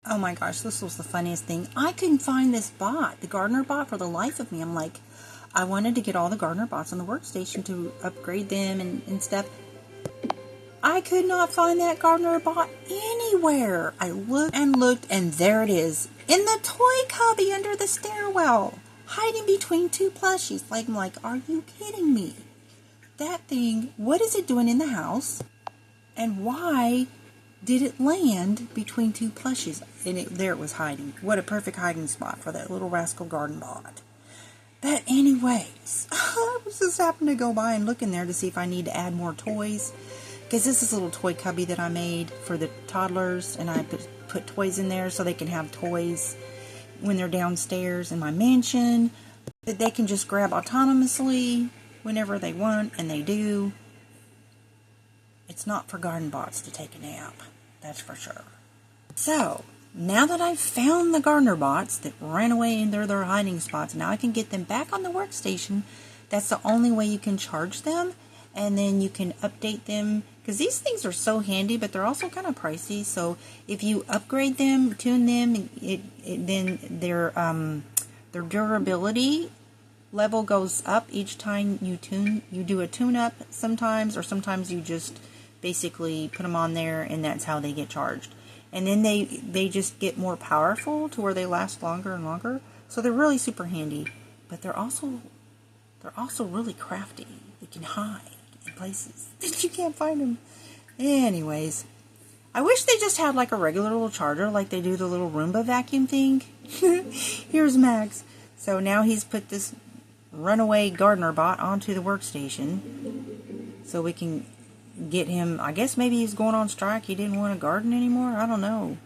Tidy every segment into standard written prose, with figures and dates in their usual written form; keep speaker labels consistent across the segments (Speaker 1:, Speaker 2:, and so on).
Speaker 1: Oh my gosh, this was the funniest thing. I couldn't find this bot, the gardener bot, for the life of me. I'm like, I wanted to get all the gardener bots on the workstation to upgrade them and stuff. I could not find that gardener bot anywhere. I looked and looked, and there it is, in the toy cubby under the stairwell, hiding between two plushies. I'm like, are you kidding me? That thing, what is it doing in the house? And why did it land between two plushies? And there it was hiding. What a perfect hiding spot for that little rascal garden bot. But anyways, I was just happened to go by and look in there to see if I need to add more toys. Because this is a little toy cubby that I made for the toddlers, and I put toys in there so they can have toys when they're downstairs in my mansion that they can just grab autonomously whenever they want, and they do. It's not for garden bots to take a nap, that's for sure. So, now that I've found the gardener bots that ran away into their hiding spots, now I can get them back on the workstation. That's the only way you can charge them, and then you can update them, because these things are so handy, but they're also kind of pricey. So if you upgrade them, tune them, then their durability level goes up each time you do a tune-up sometimes, or sometimes you just basically put them on there and that's how they get charged. And then they just get more powerful to where they last longer and longer. So they're really super handy, but they're also really crafty. They can hide in places that you can't find them. Anyways, I wish they just had like a regular little charger like they do the little Roomba vacuum thing. Here's Max. So now he's put this Runaway gardener bot onto the workstation so we can get him. I guess maybe he's going on strike. He didn't want to garden anymore. I don't know.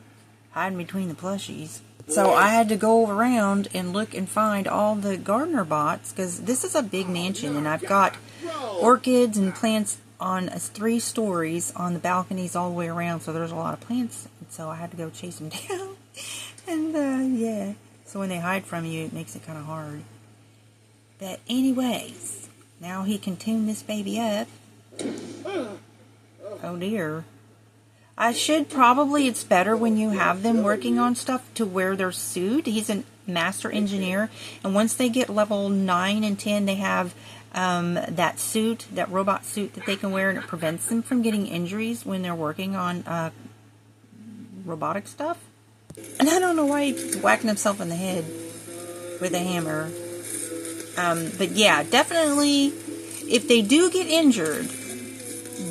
Speaker 1: Hiding between the plushies. So I had to go around and look and find all the gardener bots, because this is a big mansion and I've got orchids and plants on 3 stories on the balconies all the way around, so there's a lot of plants, and so I had to go chase them down. And yeah, so when they hide from you, it makes it kind of hard. But anyways, now he can tune this baby up. Oh dear. It's better when you have them working on stuff to wear their suit. He's a master engineer, and once they get level 9 and 10, they have that suit, that robot suit that they can wear, and it prevents them from getting injuries when they're working on robotic stuff. And I don't know why he's whacking himself in the head with a hammer. But yeah, definitely, if they do get injured,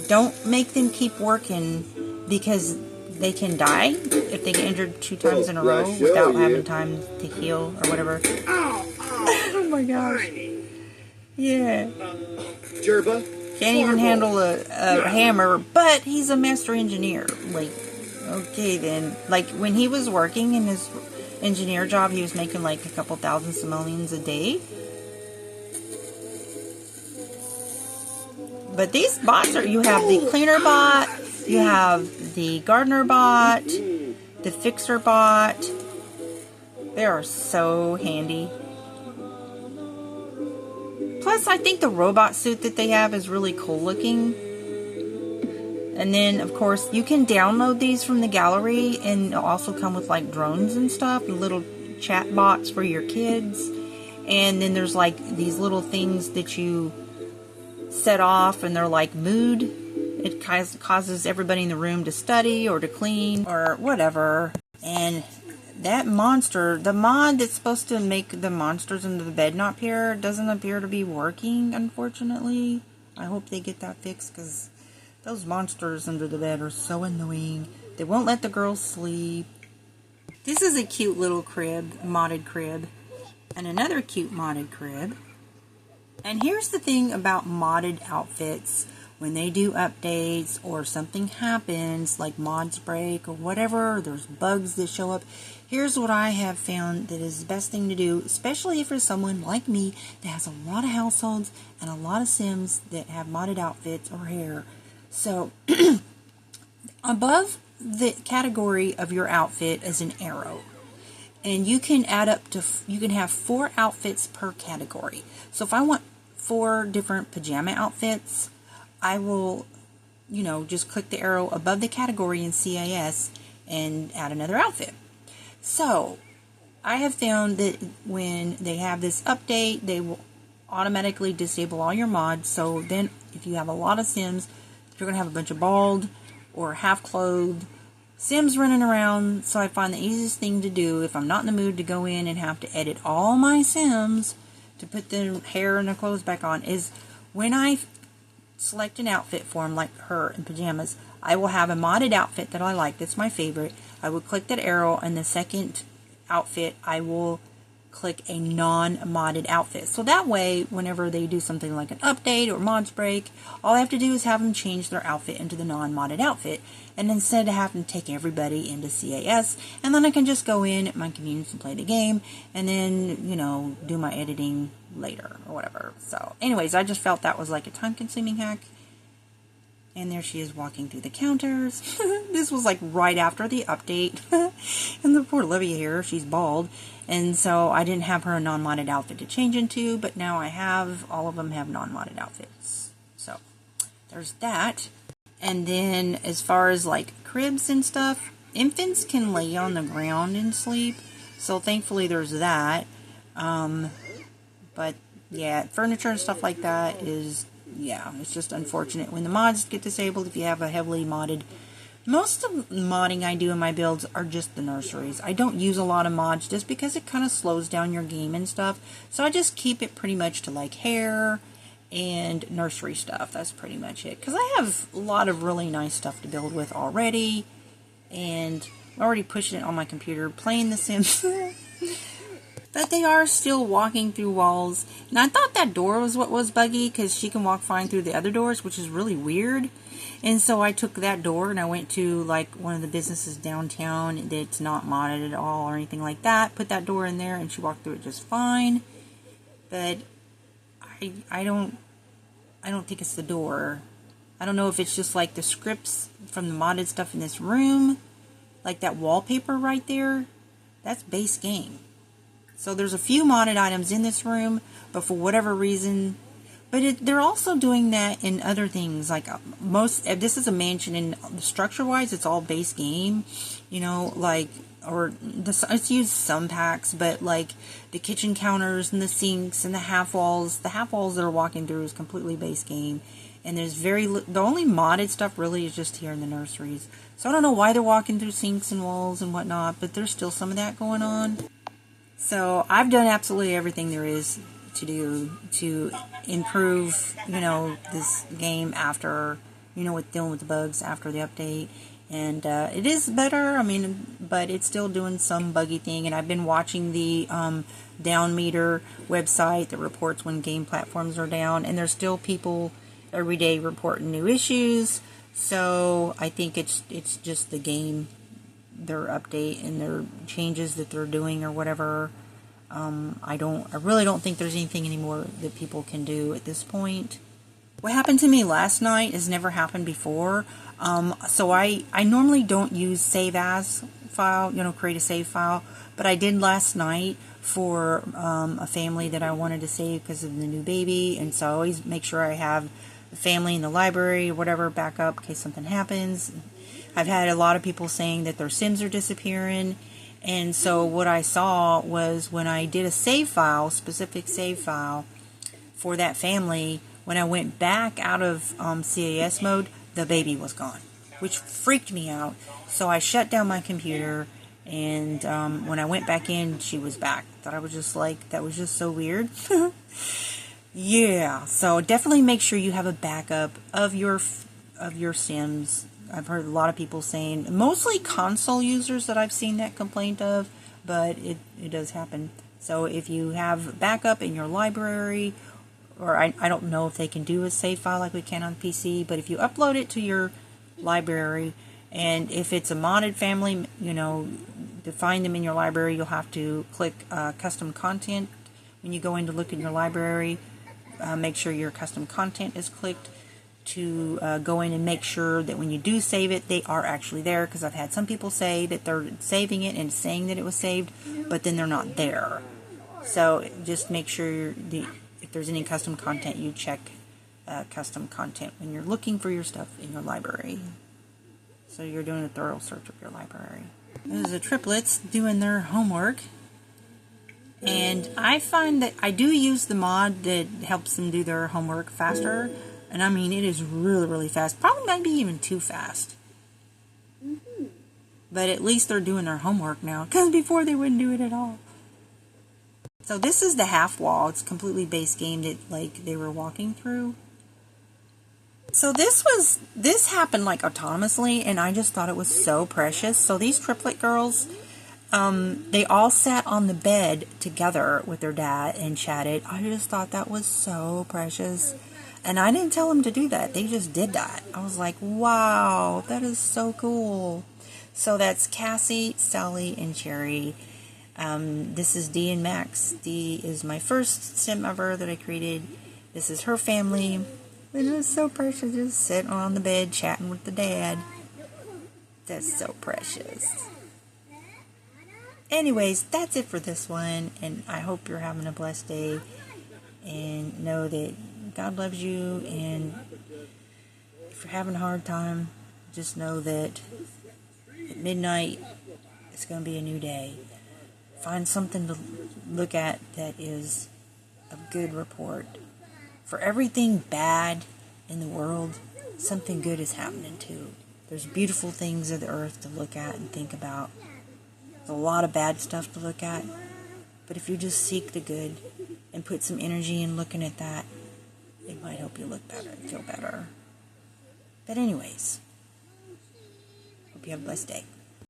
Speaker 1: don't make them keep working, because they can die if they get injured 2 times in a row without having time to heal or whatever. Oh my gosh. Yeah.
Speaker 2: Gerba.
Speaker 1: Can't even handle a hammer, but he's a master engineer. Like, okay then. Like, when he was working in his engineer job, he was making like a couple thousand simoleons a day. But these bots are, you have the cleaner bot, you have the gardener bot, the fixer bot. They are so handy. Plus, I think the robot suit that they have is really cool looking. And then, of course, you can download these from the gallery, and they'll also come with like drones and stuff, and little chat bots for your kids. And then there's like these little things that you set off, and they're like mood. It causes everybody in the room to study or to clean or whatever. And that monster, the mod that's supposed to make the monsters under the bed not appear, doesn't appear to be working, unfortunately. I hope they get that fixed, because those monsters under the bed are so annoying. They won't let the girls sleep. This is a cute little crib, modded crib. And another cute modded crib. And here's the thing about modded outfits. When they do updates or something happens, like mods break or whatever, there's bugs that show up. Here's what I have found that is the best thing to do, especially if you're someone like me that has a lot of households and a lot of Sims that have modded outfits or hair. So, above the category of your outfit is an arrow. And you can add up to, you can have 4 outfits per category. So if I want 4 different pajama outfits, I will, just click the arrow above the category in CIS and add another outfit. So, I have found that when they have this update, they will automatically disable all your mods. So then if you have a lot of Sims, you're going to have a bunch of bald or half-clothed Sims running around. So I find the easiest thing to do if I'm not in the mood to go in and have to edit all my Sims to put their hair and their clothes back on is when I select an outfit for them, like her in pajamas, I will have a modded outfit that I like. That's my favorite. I will click that arrow, and the second outfit I will click a non-modded outfit. So that way, whenever they do something like an update or mods break, all I have to do is have them change their outfit into the non-modded outfit. And instead of having to take everybody into CAS, and then I can just go in at my convenience and play the game, and then, you know, do my editing later or whatever. So anyways, I just felt that was like a time-consuming hack. And there she is walking through the counters. This was like right after the update. And the poor Olivia here, she's bald. And so I didn't have her a non-modded outfit to change into, but now I have, all of them have non-modded outfits. So there's that. And then as far as like cribs and stuff, infants can lay on the ground and sleep. So thankfully there's that. But yeah, furniture and stuff like that is, yeah, it's just unfortunate when the mods get disabled if you have a heavily modded. Most of the modding I do in my builds are just the nurseries. I don't use a lot of mods just because it kind of slows down your game and stuff. So I just keep it pretty much to like hair and nursery stuff. That's pretty much it. Because I have a lot of really nice stuff to build with already. And I'm already pushing it on my computer, playing The Sims. But they are still walking through walls. And I thought that door was what was buggy, because she can walk fine through the other doors, which is really weird. And so I took that door and I went to like one of the businesses downtown that's not modded at all or anything like that. Put that door in there and she walked through it just fine. But I don't think it's the door. I don't know if it's just like the scripts from the modded stuff in this room. Like that wallpaper right there. That's base game. So there's a few modded items in this room, but for whatever reason, they're also doing that in other things. Like this is a mansion, and structure-wise, it's all base game. You know, like it's used some packs, but like the kitchen counters and the sinks and the half walls that are walking through is completely base game. And there's the only modded stuff really is just here in the nurseries. So I don't know why they're walking through sinks and walls and whatnot, but there's still some of that going on. So I've done absolutely everything there is to do to improve, you know, this game after, you know, with dealing with the bugs after the update. And it is better, I mean, but it's still doing some buggy thing. And I've been watching the Down Meter website that reports when game platforms are down. And there's still people every day reporting new issues. So I think it's just the game, their update and their changes that they're doing or whatever. I really don't think there's anything anymore that people can do at this point. What happened to me last night has never happened before. So I normally don't use save as file, you know, create a save file, but I did last night for a family that I wanted to save because of the new baby, and so I always make sure I have the family in the library or whatever backup in case something happens. I've had a lot of people saying that their Sims are disappearing, and so what I saw was when I did a save file, specific save file for that family, when I went back out of CAS mode, the baby was gone, which freaked me out. So I shut down my computer, and when I went back in, she was back. That I was just like, that was just so weird. Yeah, so definitely make sure you have a backup of your Sims. I've heard a lot of people saying, mostly console users that I've seen that complaint of, but it does happen. So if you have backup in your library, or I don't know if they can do a save file like we can on PC, but if you upload it to your library, and if it's a modded family, you know, to find them in your library, you'll have to click custom content. When you go in to look in your library, make sure your custom content is clicked to go in and make sure that when you do save it, they are actually there, because I've had some people say that they're saving it and saying that it was saved, but then they're not there. So just make sure if there's any custom content, you check custom content when you're looking for your stuff in your library. So you're doing a thorough search of your library. There's the triplets doing their homework. And I find that I do use the mod that helps them do their homework faster. And I mean, it is really, really fast. Probably maybe even too fast. But at least they're doing their homework now. Because before they wouldn't do it at all. So this is the half wall. It's completely base game that like they were walking through. So this happened like autonomously. And I just thought it was so precious. So these triplet girls... they all sat on the bed together with their dad and chatted. I just thought that was so precious. And I didn't tell them to do that. They just did that. I was like, wow, that is so cool. So that's Cassie, Sally, and Cherry. This is Dee and Max. Dee is my first sim ever that I created. This is her family. It is so precious. Just sitting on the bed chatting with the dad. That's so precious. Anyways, that's it for this one, and I hope you're having a blessed day, and know that God loves you, and if you're having a hard time, just know that at midnight, it's going to be a new day. Find something to look at that is a good report. For everything bad in the world, something good is happening too. There's beautiful things of the earth to look at and think about. There's a lot of bad stuff to look at, but if you just seek the good and put some energy in looking at that, it might help you look better and feel better. But anyways, hope you have a blessed day.